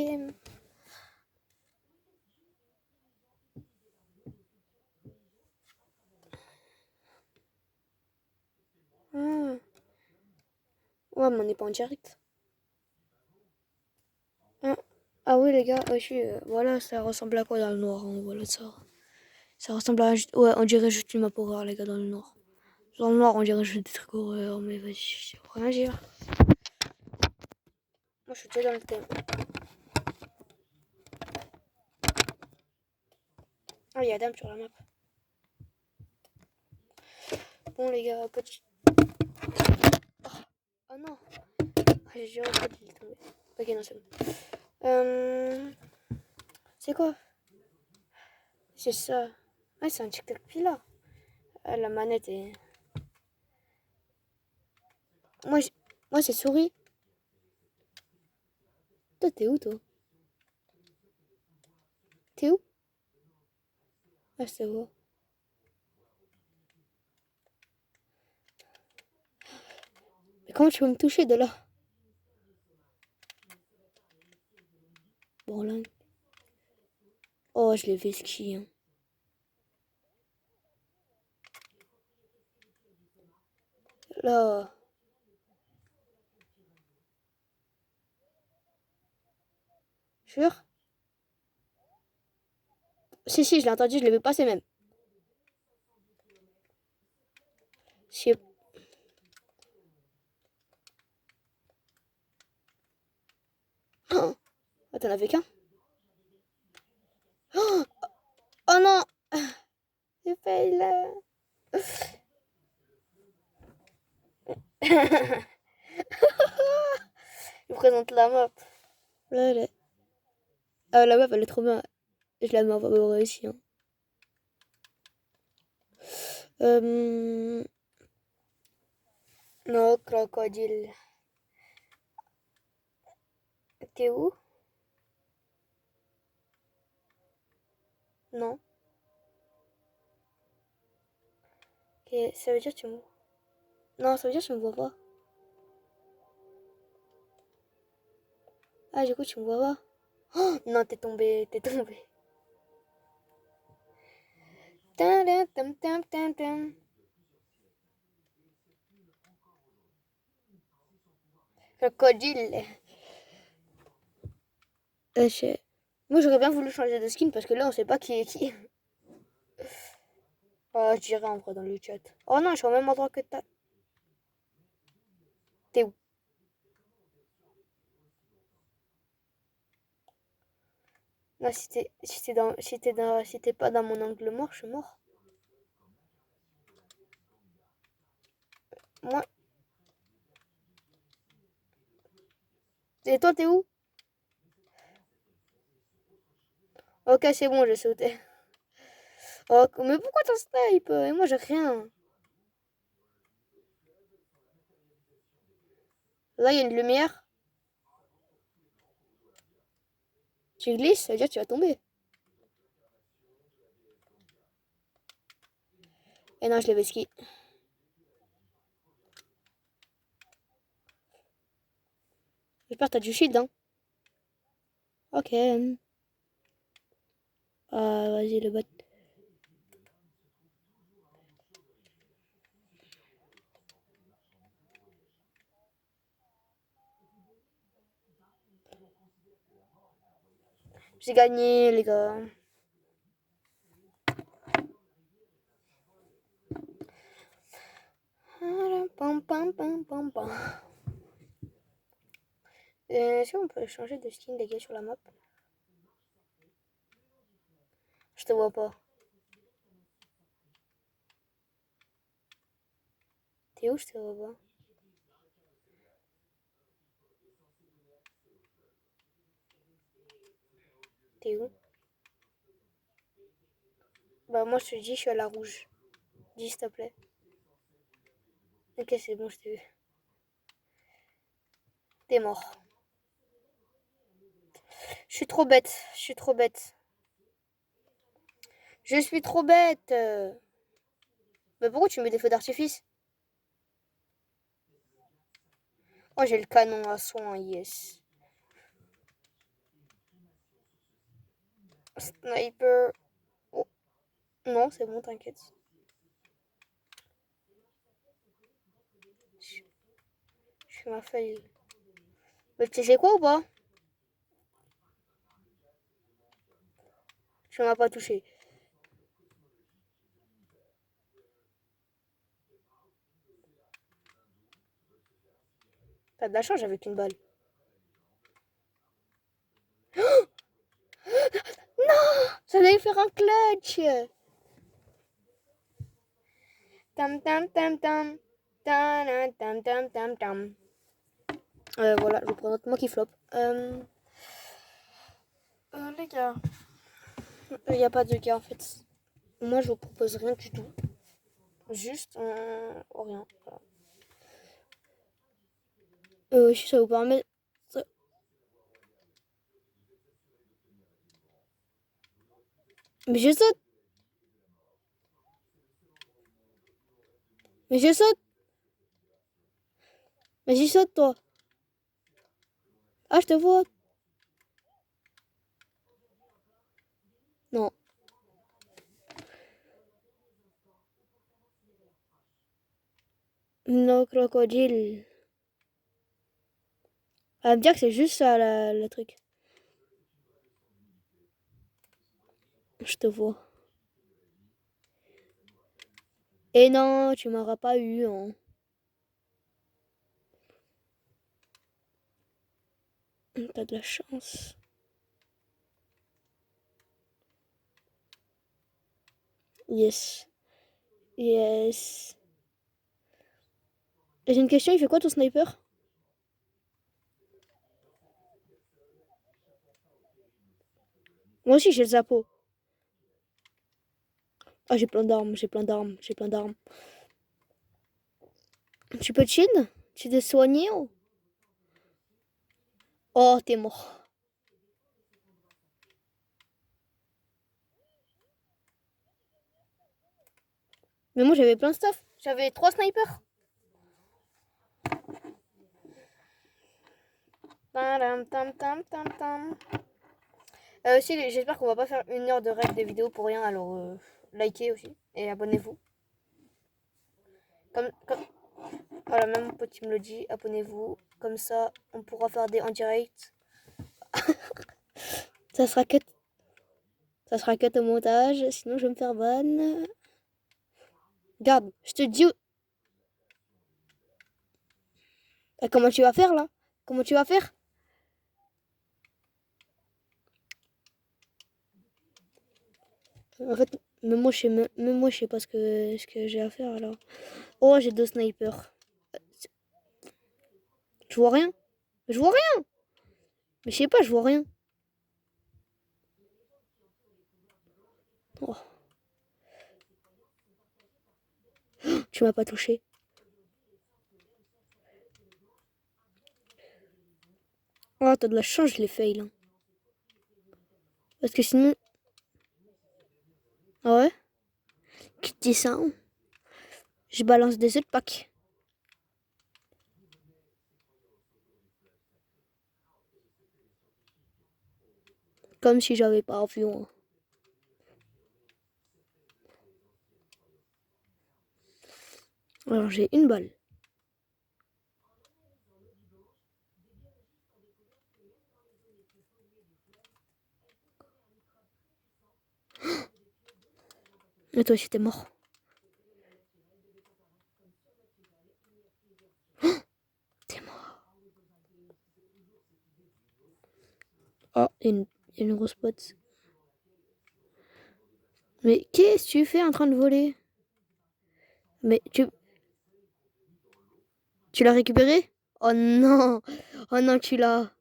Ah. Ouais, mais on n'est pas en direct. Ah, ah oui, les gars, voilà, ça ressemble à quoi dans le noir, hein, voilà ça. Ça ressemble à... Ouais, on dirait juste une map horreur, les gars, dans le noir. Dans le noir, on dirait juste des trucs horreur, mais vas-y, je peux rien dire. Moi, je suis déjà dans le thème. Ah, il y a Dame sur la map. Bon, les gars, petit... Oh non. Ah, j'ai juré qu'il est tombé. Ok, non, c'est bon. C'est quoi? C'est ça. Ah, c'est un TikTok pila. Ah, la manette est... Moi, moi c'est souris. Toi, t'es où, toi? T'es où? Ah, c'est où? Mais comment tu peux me toucher de là? Bon, là... Oh, je l'ai fait ski, hein. Là... Jure? Si, je l'ai entendu, je l'ai vu passer même. Je sais... Oh, ah, t'en avais qu'un? Oh, oh non! J'ai failli là. Je vous présente la map. Là, là. Ah, la map, elle est trop bien. Je la mets en favori aussi, hein. Non, crocodile. T'es où? Non. Ok, ça veut dire que tu me vois. Non, ça veut dire que tu me vois pas. Ah, du coup, tu me vois pas. Oh, non, t'es tombé, t'es tombé. Crocodile. Je- Moi, j'aurais bien voulu changer de skin parce que là, on sait pas qui est qui. Je dirais en vrai dans le chat. Oh non, je suis au même endroit que ta. T'es où? Non, si t'es pas dans mon angle mort, je suis mort. Moi. Et toi, t'es où? Ok, c'est bon, j'ai sauté. Oh, mais pourquoi t'en snipe? Et moi, j'ai rien. Là, il y a une lumière. Tu glisses, ça veut dire que tu vas tomber. Et non, je l'avais ski. J'espère que t'as du shield, hein. Ok. Vas-y, le bot. J'ai gagné, les gars. Pam, pam, pam, pam, pam. Est-ce qu'on peut changer de skin, les gars, sur la map? Je te vois pas. T'es où? Je te vois pas. T'es où? Bah, moi, je te dis, je suis à la rouge. Dis, s'il te plaît. Ok, c'est bon, je t'ai vu. T'es mort. Je suis trop bête. Je suis trop bête. Je suis trop bête. Mais pourquoi tu mets des feux d'artifice? Oh, j'ai le canon à soin, yes. Sniper. Oh, non, c'est bon, t'inquiète. Je fais ma faille. Mais tu sais quoi ou pas? Tu m'as pas touché. T'as de la chance, j'avais qu'une balle. Non! J'allais faire un clutch! Tam tam tam tam. Tam tam tam tam tam. Voilà, je prends notre moi qui flop. Les gars, il n'y a pas de gars en fait. Moi, je vous propose rien du tout. Juste rien. Voilà. Si ça vous permet. Mais je saute! Mais je saute! Mais j'y saute, toi! Ah, je te vois! Non. Non, crocodile. Elle va me dire que c'est juste ça, le truc. Je te vois. Et non, tu m'auras pas eu, hein. T'as de la chance. Yes. Yes. J'ai une question, il fait quoi ton sniper? Moi aussi j'ai le zappo. Ah, j'ai plein d'armes, j'ai plein d'armes, j'ai plein d'armes. Tu peux te shield? Tu t'es soigné? Oh, t'es mort. Mais moi j'avais plein de stuff. J'avais 3 snipers. Tam, tam, tam, tam, tam. Aussi, j'espère qu'on va pas faire 1 heure de règle des vidéos pour rien. Alors, likez aussi et abonnez-vous. Comme, voilà, même mon pote me le dit, abonnez-vous. Comme ça, on pourra faire des en direct. Ça sera que au montage, sinon je vais me faire ban. Regarde, je te dis... Comment tu vas faire, là? Comment tu vas faire? En fait, même moi, je sais pas ce que j'ai à faire, alors. Oh, j'ai 2 snipers. Je vois rien. Je vois rien. Mais je sais pas, je vois rien. Oh, tu m'as pas touché. Oh, t'as de la chance, je l'ai fail, hein. Parce que sinon... Ah ouais? Qui te dit ça, hein? Je balance des autres packs. Comme si j'avais pas avion, hein. Alors, j'ai une balle. Et toi aussi, t'es mort. T'es mort. Oh, une grosse pote. Mais qu'est-ce que tu fais en train de voler? Mais tu l'as récupéré? Oh non! Oh non, tu l'as.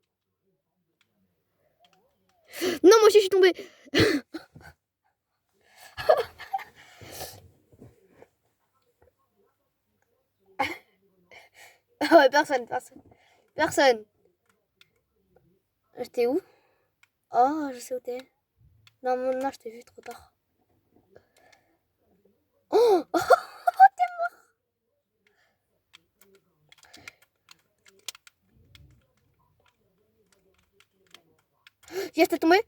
Non, moi aussi, je suis tombée! Ah ouais, personne, personne. Personne. J'étais où? Oh, je sais où t'es. Non, non, je t'ai vu trop tard. Oh! Yes, t'es tombé?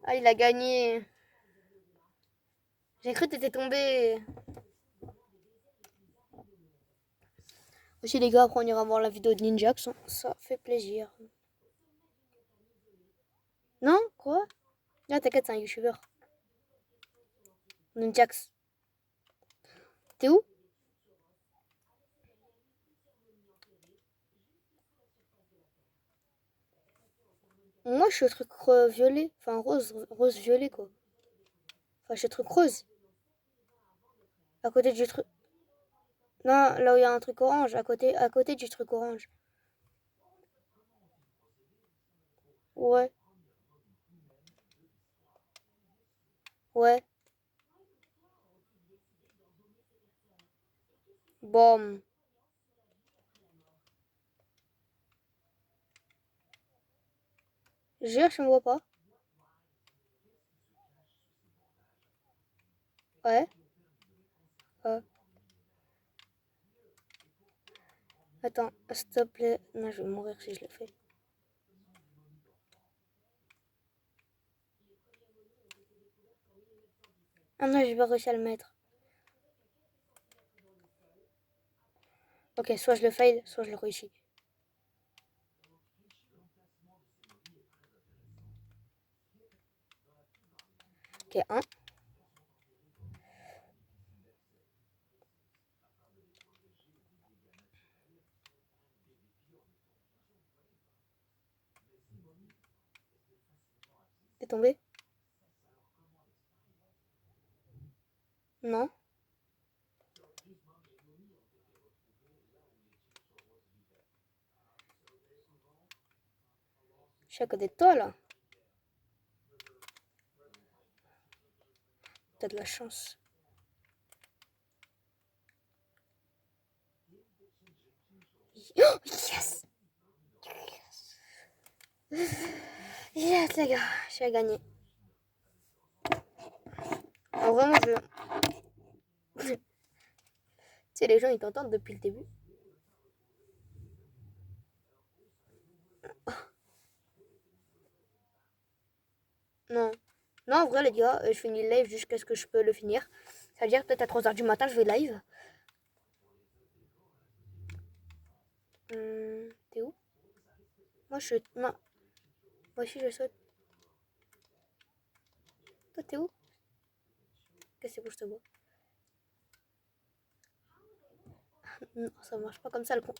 Ah, il a gagné. J'ai cru que t'étais tombé. Aussi, les gars, après, on ira voir la vidéo de Ninjax. Ça fait plaisir. Non? Quoi? Ah, t'inquiète, c'est un youtubeur. Ninjax. T'es où? Moi, je suis au truc violet. Enfin, rose-violet, quoi. Enfin, je suis au truc rose. À côté du truc... Non, là où il y a un truc orange. À côté du truc orange. Ouais. Ouais. Bon. Jure, je me vois pas. Ouais. Attends, s'il te plaît. Non, je vais mourir si je le fais. Ah non, j'ai pas réussi à le mettre. Ok, soit je le fail, soit je le réussis. Ok, un. T'es tombé? Non. Je suis à côté de toi, là. T'as de la chance. Oh, yes! Yes, les gars, j'ai gagné. En vrai, moi, tu sais, les gens, ils t'entendent depuis le début. Non. Non, en vrai, les gars, je finis le live jusqu'à ce que je peux le finir. Ça veut dire peut-être à 3h du matin, je vais live. T'es où? Moi, je... Non. Moi aussi, je saute. Toi, t'es où? Qu'est-ce que c'est que je te vois? Non, ça marche pas comme ça le con.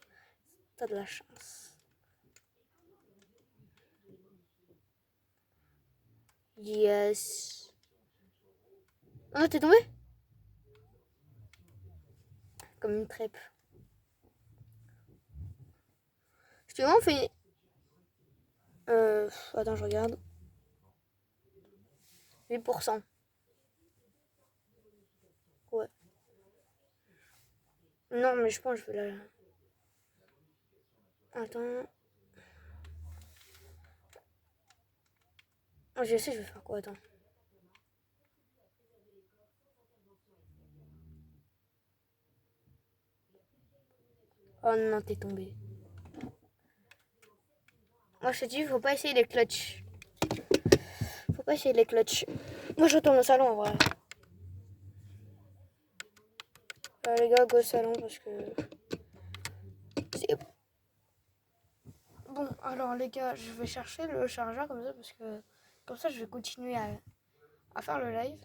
T'as de la chance. Yes. Ah, t'es tombé? Comme une crêpe. Je te vraiment fait. Attends, je regarde. 8%. Ouais. Non, mais je pense que je vais la. Attends. Oh, je sais, je vais faire quoi? Attends. Oh non, t'es tombé. Moi, je te dis, faut pas essayer les clutches. Faut pas essayer les clutches. Moi, je retourne au salon en vrai. Les gars, go au salon parce que. Bon, alors les gars, je vais chercher le chargeur comme ça parce que. Comme ça, je vais continuer à faire le live.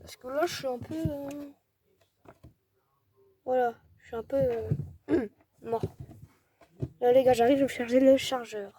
Parce que là, je suis un peu. Voilà, je suis un peu. Mort. Là, les gars, j'arrive, je vais charger le chargeur.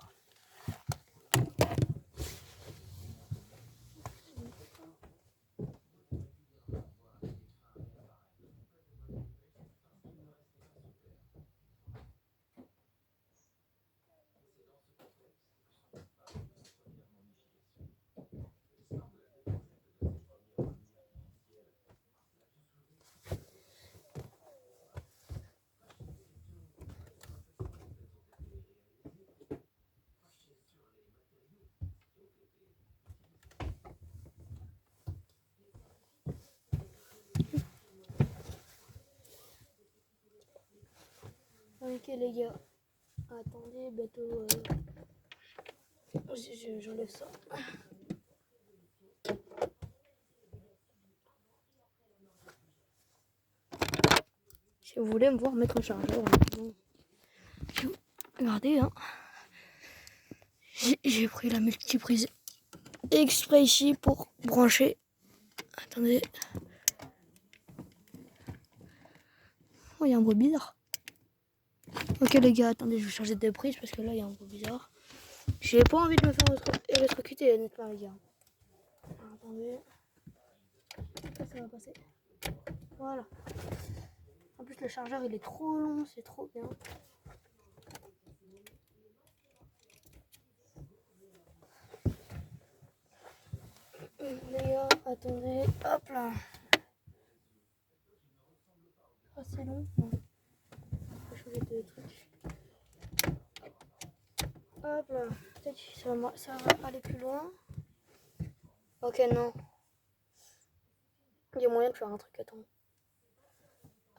Ok, les gars. Attendez, bientôt. J'enlève ça. Si vous voulez me voir mettre un chargeur, bon. Regardez, hein. J'ai pris la multiprise exprès ici pour brancher. Attendez. Oh, il y a un bruit bizarre. Ok, les gars, attendez, je vais changer de prise parce que là, il y a un bruit bizarre. J'ai pas envie de me faire électrocuter, honnêtement, les gars. Alors, attendez. Ça va passer. Voilà. En plus, le chargeur, il est trop long, c'est trop bien. Les gars, attendez. Hop là. Ah, c'est long. Non. Faut changer de truc. Hop là. Peut-être que ça va aller plus loin. Ok, non. Il y a moyen de faire un truc, attends.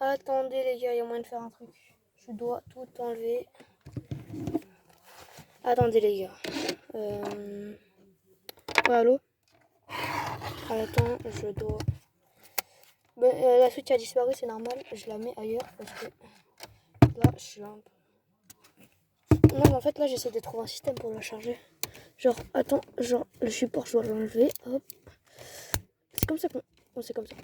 Attendez, les gars, il y a moyen de faire un truc. Je dois tout enlever. Attendez, les gars. Ouais, allô? Attends, je dois. La switch a disparu, c'est normal. Je la mets ailleurs parce que là, je suis un peu. Non, mais en fait, là, j'essaie de trouver un système pour la charger. Genre, attends, genre, le support, je dois l'enlever. Hop. C'est comme ça qu'on. Oh, c'est comme ça.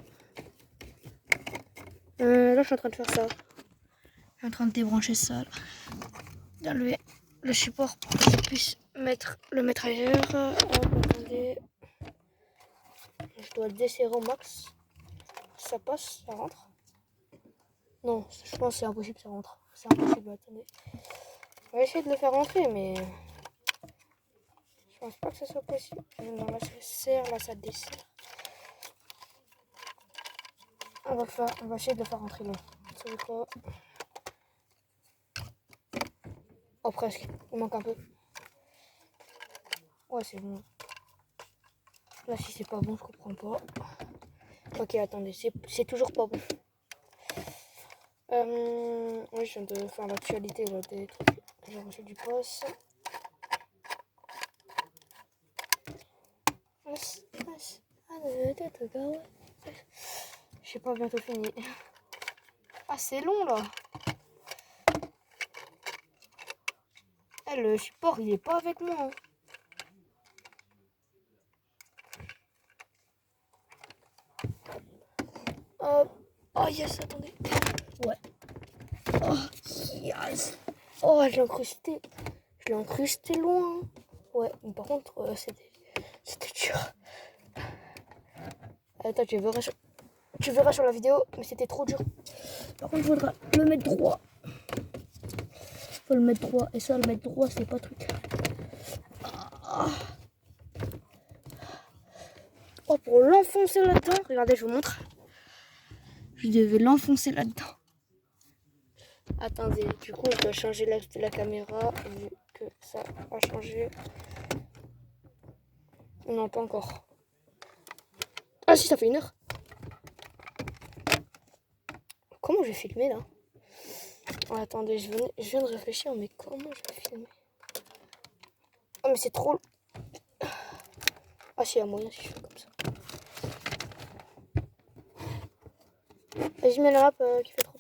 Là, je suis en train de faire ça. Je suis en train de débrancher ça, là. D'enlever le support pour que je puisse le mettre ailleurs. Hop, attendez. Je dois le desserrer au max. Ça passe, ça rentre. Non, je pense que c'est impossible, ça rentre. C'est impossible, attendez. On va essayer de le faire rentrer, mais je pense pas que ce soit possible. Non, là, ça serre, là, ça dessert. On va essayer de le faire rentrer là. C'est quoi? Oh, presque. Il manque un peu. Ouais, c'est bon. Là, si c'est pas bon, je comprends pas. Ok, attendez, c'est toujours pas bon. Oui, je viens de faire l'actualité là, des trucs. J'ai reçu du poste. J'ai pas bientôt fini. Ah, c'est long là. Le support, il est pas avec moi. Hein. Oh yes, attendez. Ouais. Oh yes. Oh, je l'ai incrusté. Je l'ai incrusté loin. Ouais, mais par contre, c'était dur. Attends, tu verras sur la vidéo, mais c'était trop dur. Par contre, il faudra le mettre droit. Faut le mettre droit. Et ça, le mettre droit, c'est pas truc. Oh, pour l'enfoncer là-dedans. Regardez, je vous montre. Je devais l'enfoncer là-dedans. Attendez, du coup, je dois changer l'axe de la caméra. Vu que ça a changé. Non, pas encore. Ah si, ça fait 1 heure. Comment je vais filmer là? Oh, attendez, je viens de réfléchir, mais comment je vais filmer? Oh, mais c'est trop... Ah si, il y a moyen si je fais comme ça. Vas-y, mets la rap qui fait trop.